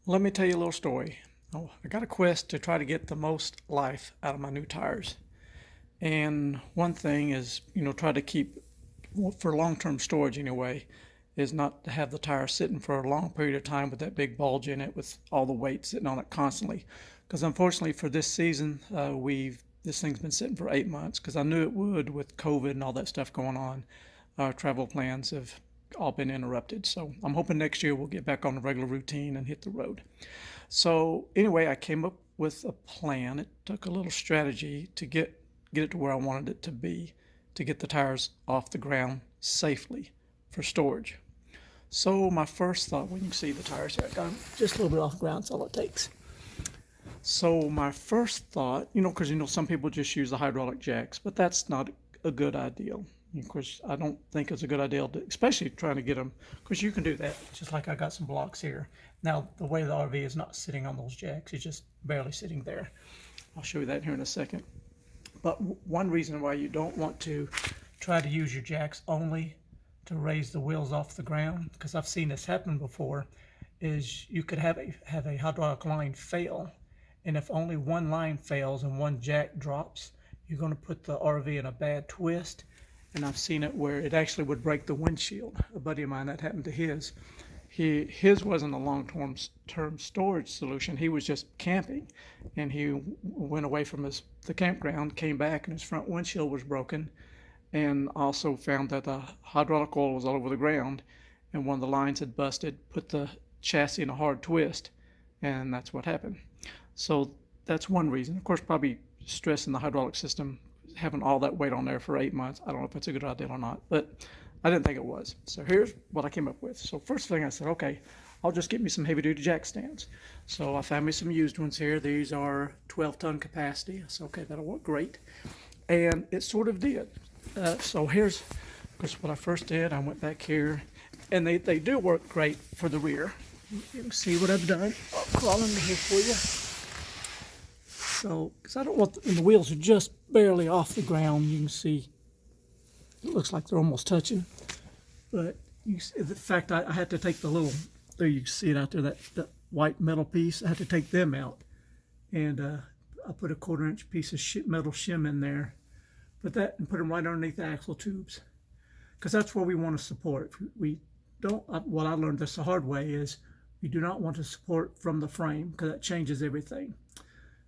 Let me tell you a little story. Oh, I got a quest to try to get the most life out of my new tires. And one thing is, try to keep, well, for long-term storage anyway, is not to have the tire sitting for a long period of time with that big bulge in it with all the weight sitting on it constantly. Because unfortunately for this season, this thing's been sitting for 8 months because I knew it would with COVID and all that stuff going on. Our travel plans have all been interrupted. So I'm hoping next year we'll get back on the regular routine and hit the road. So anyway, I came up with a plan. It took a little strategy to get it to where I wanted it to be, to get the tires off the ground safely for storage. So my first thought, when you see the tires here, I got them just a little bit off the ground, that's all it takes. So my first thought, because some people just use the hydraulic jacks, but that's not a good idea. Of course, I don't think it's a good idea, especially trying to get them, because you can do that, just like I got some blocks here. Now, the way the RV is not sitting on those jacks, it's just barely sitting there. I'll show you that here in a second. But one reason why you don't want to try to use your jacks only to raise the wheels off the ground, because I've seen this happen before, is you could have a hydraulic line fail, and if only one line fails and one jack drops, you're going to put the RV in a bad twist. And I've seen it where it actually would break the windshield. A buddy of mine, that happened to his. His wasn't a long-term storage solution. He was just camping, and he went away from the campground, came back, and his front windshield was broken, and also found that the hydraulic oil was all over the ground, and one of the lines had busted, put the chassis in a hard twist, and that's what happened. So that's one reason. Of course, probably stress in the hydraulic system, having all that weight on there for 8 months. I don't know if it's a good idea or not, but I didn't think it was. So here's what I came up with. So first thing I said, okay, I'll just get me some heavy duty jack stands. So I found me some used ones here. These are 12-ton capacity. I said, okay, that'll work great. And it sort of did. So here's, because what I first did, I went back here, and they do work great for the rear. You can see what I've done. I'll crawl under here for you. So, because I don't want, and the wheels are just barely off the ground. You can see it looks like they're almost touching. But you see, the fact I had to take the little, there you can see it out there, that white metal piece, I had to take them out. And I put a 1/4-inch piece of metal shim in there, put that and put them right underneath the axle tubes. Because that's where we want to support. We don't, what I learned this the hard way is, we do not want to support from the frame, because that changes everything.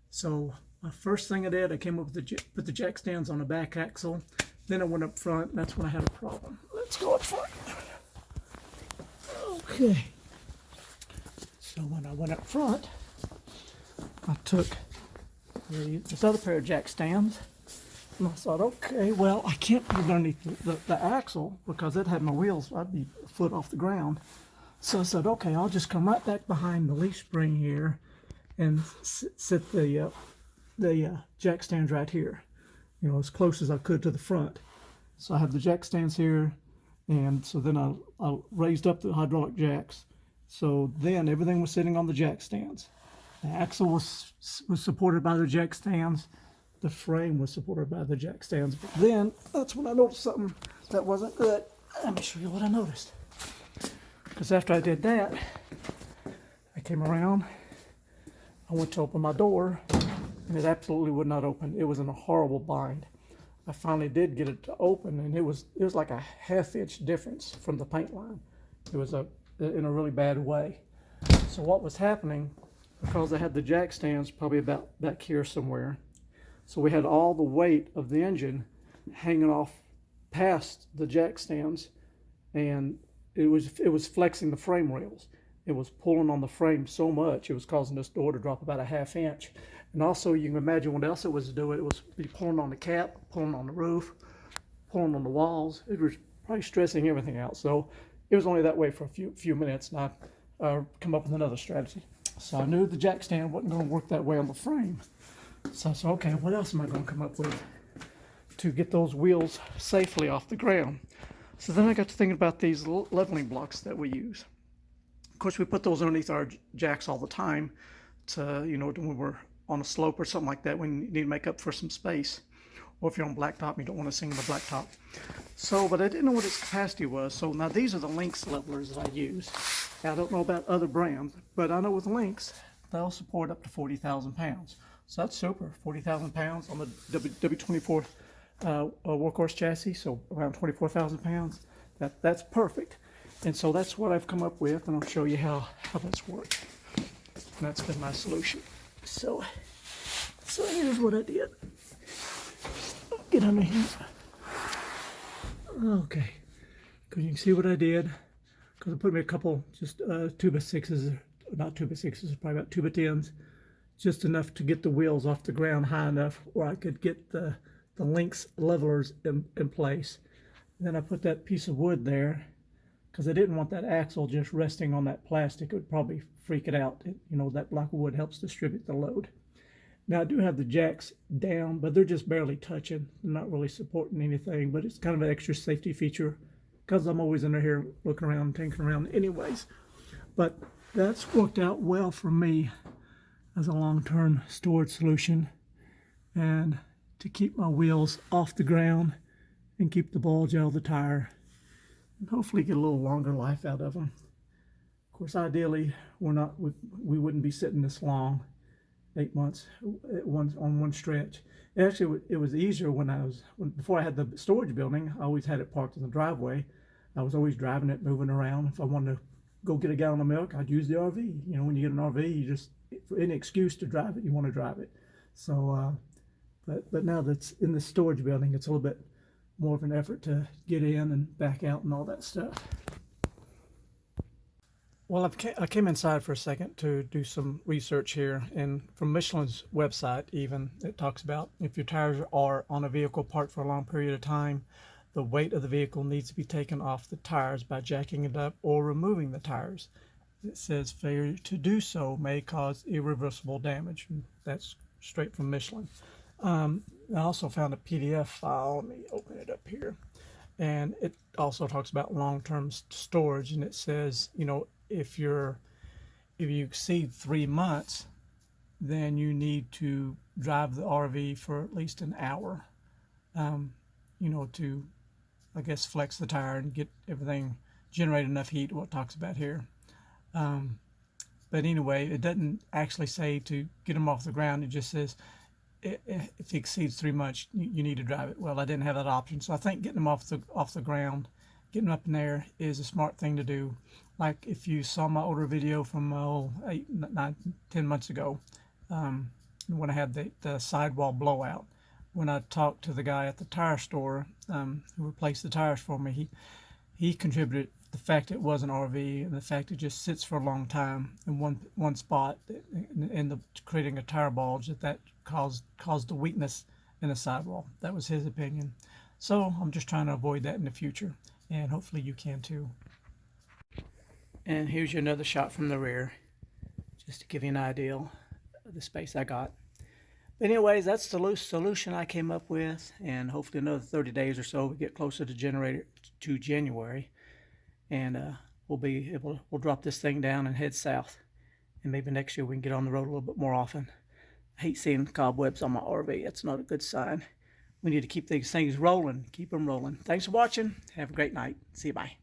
So my first thing I did, I came up with put the jack stands on the back axle. Then I went up front, and that's when I had a problem. Let's go up front. Okay. So when I went up front, I took this other pair of jack stands, and I thought, okay, well, I can't put it underneath the axle because it had my wheels. I'd be a foot off the ground. So I said, okay, I'll just come right back behind the leaf spring here and sit the jack stands right here, as close as I could to the front. So I have the jack stands here, and so then I raised up the hydraulic jacks. So then everything was sitting on the jack stands. The axle was supported by the jack stands. The frame was supported by the jack stands. But then that's when I noticed something that wasn't good. Let me show you what I noticed. Because after I did that, I came around. I went to open my door, and it absolutely would not open. It was in a horrible bind. I finally did get it to open, and it was like a half-inch difference from the paint line. It was in a really bad way. So what was happening, because I had the jack stands probably about back here somewhere, so we had all the weight of the engine hanging off past the jack stands, and it was flexing the frame rails. It was pulling on the frame so much, it was causing this door to drop about a half-inch. And also, you can imagine what else it was doing. It was pulling on the cap, pulling on the roof, pulling on the walls. It was probably stressing everything out. So it was only that way for a few minutes, and I come up with another strategy. So I knew the jack stand wasn't going to work that way on the frame. So I said, okay, what else am I going to come up with to get those wheels safely off the ground? So then I got to thinking about these leveling blocks that we use. Of course, we put those underneath our jacks all the time to, when we're on a slope or something like that, we need to make up for some space. or if you're on blacktop and you don't want to sink in the blacktop. So, but I didn't know what its capacity was. So now these are the Lynx levelers that I use. Now, I don't know about other brands, but I know with Lynx, they'll support up to 40,000 pounds. So that's super, 40,000 pounds on the W24 workhorse chassis, so around 24,000 pounds. That's perfect. And so that's what I've come up with, and I'll show you how that's worked. And that's been my solution. So here's what I did. Get under here. Okay, because you can see what I did. Because I put me a couple, just 2x6s, not 2x6s, probably about 2x10s, just enough to get the wheels off the ground high enough where I could get the Lynx levelers in place. And then I put that piece of wood there because I didn't want that axle just resting on that plastic. It would probably freak it out. That block of wood helps distribute the load. Now I do have the jacks down, but they're just barely touching. They're not really supporting anything, but it's kind of an extra safety feature because I'm always under here looking around, tinkering around anyways. But that's worked out well for me as a long-term storage solution, and to keep my wheels off the ground and keep the bulge out of the tire, and hopefully get a little longer life out of them. Of course, ideally, we wouldn't be sitting this long, 8 months on one stretch. Actually, it was easier before I had the storage building. I always had it parked in the driveway. I was always driving it, moving around. If I wanted to go get a gallon of milk, I'd use the RV. When you get an RV, you just, for any excuse to drive it, you want to drive it. So, but now that's in the storage building, it's a little bit more of an effort to get in and back out and all that stuff. Well, I came inside for a second to do some research here, and from Michelin's website even, it talks about if your tires are on a vehicle parked for a long period of time, the weight of the vehicle needs to be taken off the tires by jacking it up or removing the tires. It says failure to do so may cause irreversible damage. That's straight from Michelin. I also found a PDF file. Let me open it up here. And it also talks about long-term storage, and it says, if you exceed 3 months, then you need to drive the RV for at least an hour, to, I guess, flex the tire and get everything, generate enough heat, what it talks about here. But anyway, it doesn't actually say to get them off the ground. It just says if it exceeds 3 months, you need to drive it. Well, I didn't have that option, so I think getting them off the ground, getting them up in there is a smart thing to do. Like if you saw my older video from 8, 9, 10 months ago, when I had the sidewall blowout, when I talked to the guy at the tire store who replaced the tires for me, he contributed the fact it was an RV and the fact it just sits for a long time in one spot in creating a tire bulge that caused the weakness in the sidewall. That was his opinion. So I'm just trying to avoid that in the future, and hopefully you can too. And here's another shot from the rear, just to give you an idea of the space I got. But anyways, that's the solution I came up with, and hopefully another 30 days or so we get closer to January, and we'll drop this thing down and head south, and maybe next year we can get on the road a little bit more often. I hate seeing cobwebs on my RV. That's not a good sign. We need to keep these things rolling, keep them rolling. Thanks for watching. Have a great night. See you. Bye.